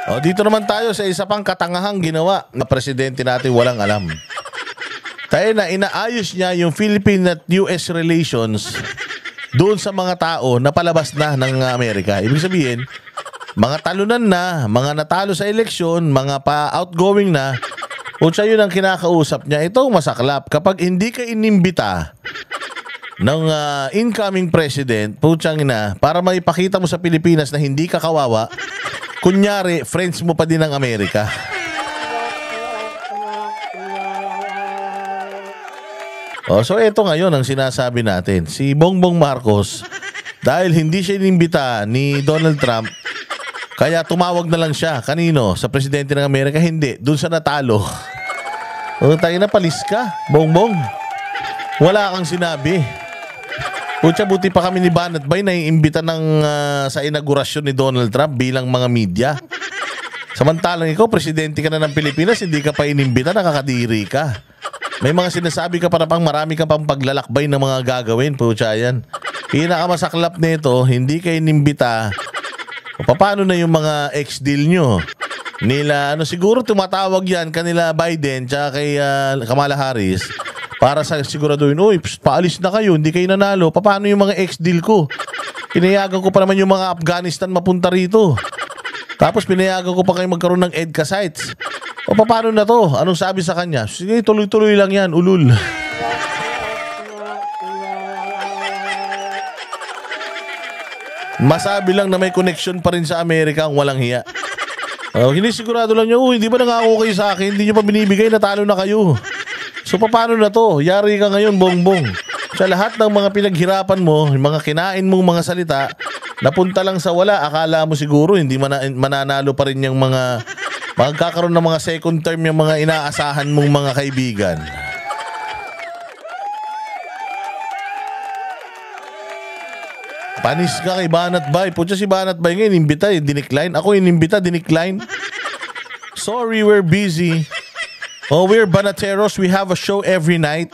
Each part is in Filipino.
O, dito naman tayo sa isa pang katangahang ginawa na presidente natin walang alam. Tayo na inaayos niya yung Philippine at US relations doon sa mga tao na palabas na ng Amerika. Ibig sabihin, mga talunan na, mga natalo sa eleksyon, mga pa-outgoing na, o siya yun ang kinakausap niya. Ito masaklap. Kapag hindi ka inimbita ng incoming president, putsang ina, para maipakita mo sa Pilipinas na hindi ka kawawa, kunyari, friends mo pa din ng Amerika. So ito ngayon ang sinasabi natin. Si Bongbong Marcos, dahil hindi siya inimbita ni Donald Trump, kaya tumawag na lang siya. Kanino? Sa presidente ng Amerika? Hindi. Doon sa natalo. Tayo na, palis ka, Bongbong. Wala kang sinabi. Putya, buti pa kami ni Banat Bay naiimbita sa inaugurasyon ni Donald Trump bilang mga media. Samantalang ikaw, presidente ka na ng Pilipinas, hindi ka pa inimbita, nakakadiri ka. May mga sinasabi ka para pang marami ka pang paglalakbay ng mga gagawin, putya yan. Pinakamasaklap nito, hindi ka inimbita. Paano na yung mga ex-deal nyo? Nila, siguro tumatawag yan kanila Biden tsaka kay Kamala Harris para sa siguraduhin, uy, paalis na kayo, hindi kayo nanalo. Paano yung mga ex-deal ko? Pinayagan ko pa naman yung mga Afghanistan mapunta rito. Tapos pinayagan ko pa kayo magkaroon ng EDCA sites. O paano na to? Anong sabi sa kanya? Sige, tuloy-tuloy lang yan, ulul. Masabi lang na may connection pa rin sa Amerika ang walang hiya. Hindi sigurado lang nyo, hindi ba nangako kayo sa akin? Hindi nyo pa binibigay, natalo na kayo. So paano na to? Yari ka ngayon, Bongbong. Sa lahat ng mga pinaghirapan mo, yung mga kinain mong mga salita, napunta lang sa wala. Akala mo siguro hindi mananalo pa rin yung mga magkakaroon ng mga second term yung mga inaasahan mong mga kaibigan. Panis ka kay Banat Bay. Putya si Banat Bay ngayon, inimbita, dinicline. Ako inimbita, dinicline. Sorry, we're busy. We're Banateros. We have a show every night.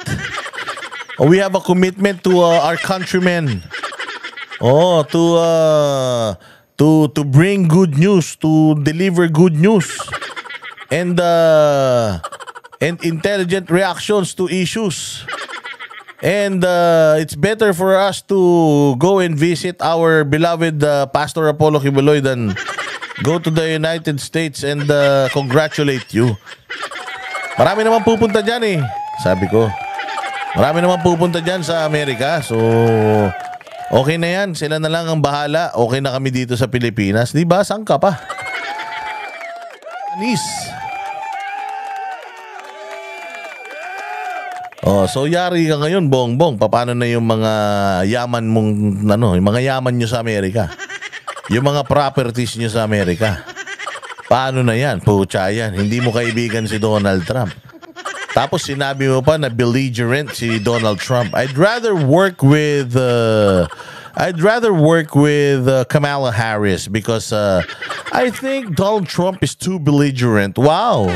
We have a commitment to our countrymen. To bring good news, to deliver good news, and intelligent reactions to issues. And it's better for us to go and visit our beloved Pastor Apollo Kibuloy than go to the United States and congratulate you. Marami naman pupunta dyan eh, sabi ko. Marami naman pupunta dyan sa Amerika, so okay na yan, sila na lang ang bahala. Okay na kami dito sa Pilipinas. Di ba? Saan ka pa? Anis. So yari ka ngayon, Bongbong. Paano na yung mga yaman mong, yung mga yaman nyo sa Amerika? Yung mga properties nyo sa Amerika? Paano na yan? Pucha yan. Hindi mo kaibigan si Donald Trump. Tapos sinabi mo pa na belligerent si Donald Trump. I'd rather work with Kamala Harris because I think Donald Trump is too belligerent. Wow.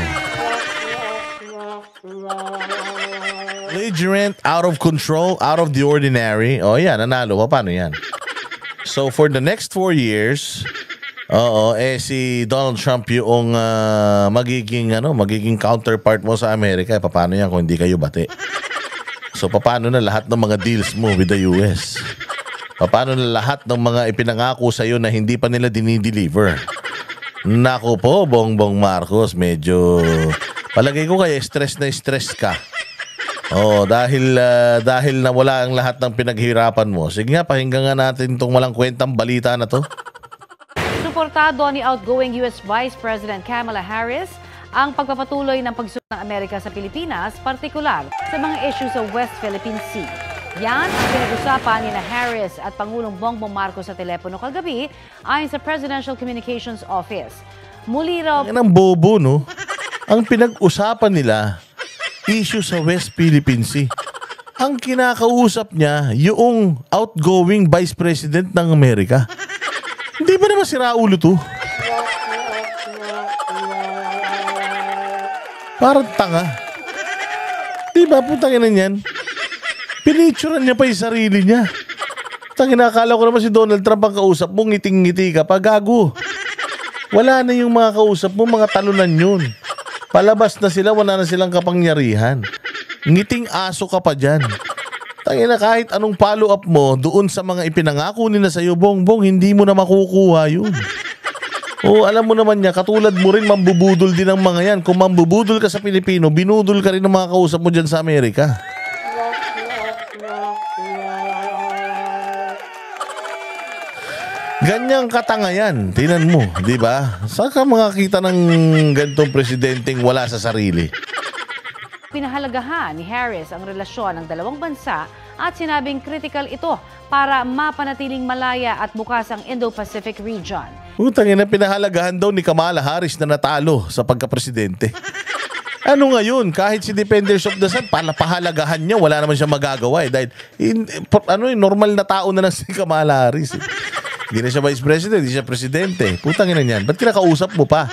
Belligerent, out of control, out of the ordinary. Oh yan, nanalo pa. Paano yan? So for the next 4 years, si Donald Trump yung magiging counterpart mo sa Amerika. Paano yan kung hindi kayo bati? So paano na lahat ng mga deals mo with the US? Paano na lahat ng mga ipinangako sa iyo na hindi pa nila dinideliver? Nako po, Bongbong Marcos, medyo palagay ko kaya stress na stress ka. Dahil nawala ang lahat ng pinaghirapan mo. Sige nga, pakinggan nga natin itong walang kwentang balita na to. Suportado ni outgoing US Vice President Kamala Harris ang pagpapatuloy ng pagsunod ng Amerika sa Pilipinas, partikular sa mga issue sa West Philippine Sea. Yan ang pinag-usapan ni Harris at Pangulong Bongbong Marcos sa telepono kagabi ayon sa Presidential Communications Office. Muli raw... Yan ang bobo, no? Ang pinag-usapan nila, issue sa West Philippine Sea. Ang kinakausap niya, yung outgoing Vice President ng Amerika. Hindi ba naman sira ulo to? Parang tanga. Di ba? Putangin na yan. Pinicturean niya pa yung sarili niya. Tangin, nakakala ko naman si Donald Trump ang kausap mo, ngiting-ngiti ka pa, gago. Wala na yung mga kausap mo, mga talunan yun. Palabas na sila, wala na silang kapangyarihan. Ngiting aso ka pa dyan. Tangina, kahit anong follow-up mo doon sa mga ipinangako nila sa'yo, Bongbong, hindi mo na makukuha yun. O alam mo naman niya, katulad mo rin, mambubudol din ang mga yan. Kung mambubudol ka sa Pilipino, binudol ka rin ng mga kausap mo dyan sa Amerika. Ganyang katanga yan. Tingnan mo, di ba? Saan ka makakita ng ganitong presidenteng wala sa sarili? Pinahalagahan ni Harris ang relasyon ng dalawang bansa at sinabing critical ito para mapanatiling malaya at bukas ang Indo-Pacific region. Utangin na pinahalagahan daw ni Kamala Harris na natalo sa pagka-presidente. Ano ngayon, kahit si Defenders of the Sun, pahalagahan niya, wala naman siya magagawa dahil normal na tao na lang si Kamala Harris. Hindi na siya vice president, hindi siya presidente. Putangin na niyan, ba't kinakausap mo pa?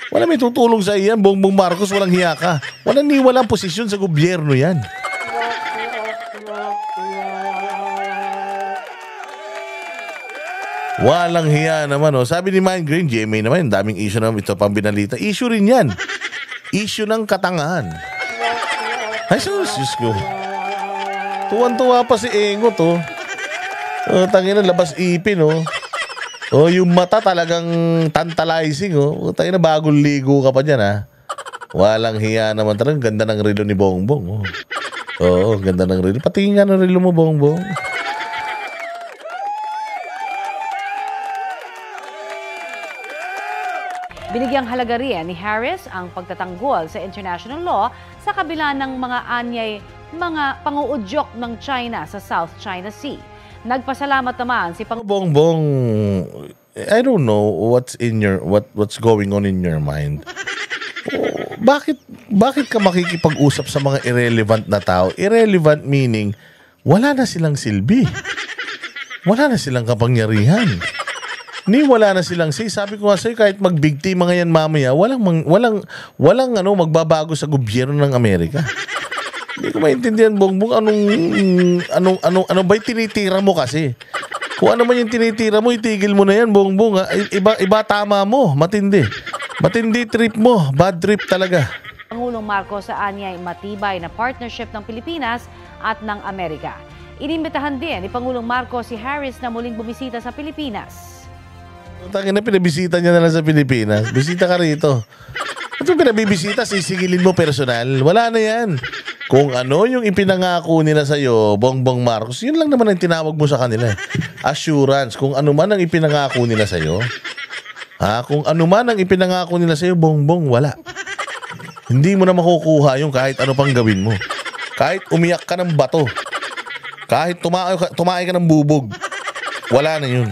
Wala may tutulong sa iyan, Bongbong Marcos, walang hiya ka. Walang posisyon sa gobyerno yan. Walang hiya naman. Oh. Sabi ni Mind Green, GMA naman, daming issue naman ito pang binalita. Issue rin yan. Issue ng katangahan. Ay, sus ko. Tuwan-tuwa pa si Engo to. Tangina, labas ipin, oh. Oh, yung mata talagang tantalizing, oh. Tangina, bagong ligo ka pa dyan, ha. Walang hiya naman talagang ganda ng relo ni Bongbong, oh. Oo, ganda ng relo. Patingin nga ng relo mo, Bongbong. Binigyang halaga rin ni Harris ang pagtatanggol sa international law sa kabila ng mga anyay mga panguudyok ng China sa South China Sea. Nagpasalamat naman si Bongbong, I don't know what's going on in your mind. Bakit ka makikipag-usap sa mga irrelevant na tao? Irrelevant meaning wala na silang silbi. Wala na silang kapangyarihan. Wala na silang say. Sabi ko nga sa'yo, kahit magbigti mga yan mamaya, walang magbabago sa gobyerno ng Amerika. Hindi ko maintindihan, Bongbong, ano ba yung tinitira mo kasi? Kung ano man yung tinitira mo, itigil mo na yan, Bongbong. Iba tama mo, matindi. Matindi trip mo, bad trip talaga. Pangulong Marcos sa anyay matibay na partnership ng Pilipinas at ng Amerika. Inimbitahan din ni Pangulong Marcos si Harris na muling bumisita sa Pilipinas. Tangina, pinabisita niya na lang sa Pilipinas. Bisita ka rito. Ito pinabibisita, sisigilin mo personal. Wala na yan. Kung ano yung ipinangako nila sa'yo, Bongbong Marcos, yun lang naman ang tinawag mo sa kanila. Assurance. Kung ano man ang ipinangako nila sa'yo, kung ano man ang ipinangako nila sa'yo, Bongbong, wala. Hindi mo na makukuha yung kahit ano pang gawin mo. Kahit umiyak ka ng bato. Kahit tumae ka ng bubog. Wala na yun.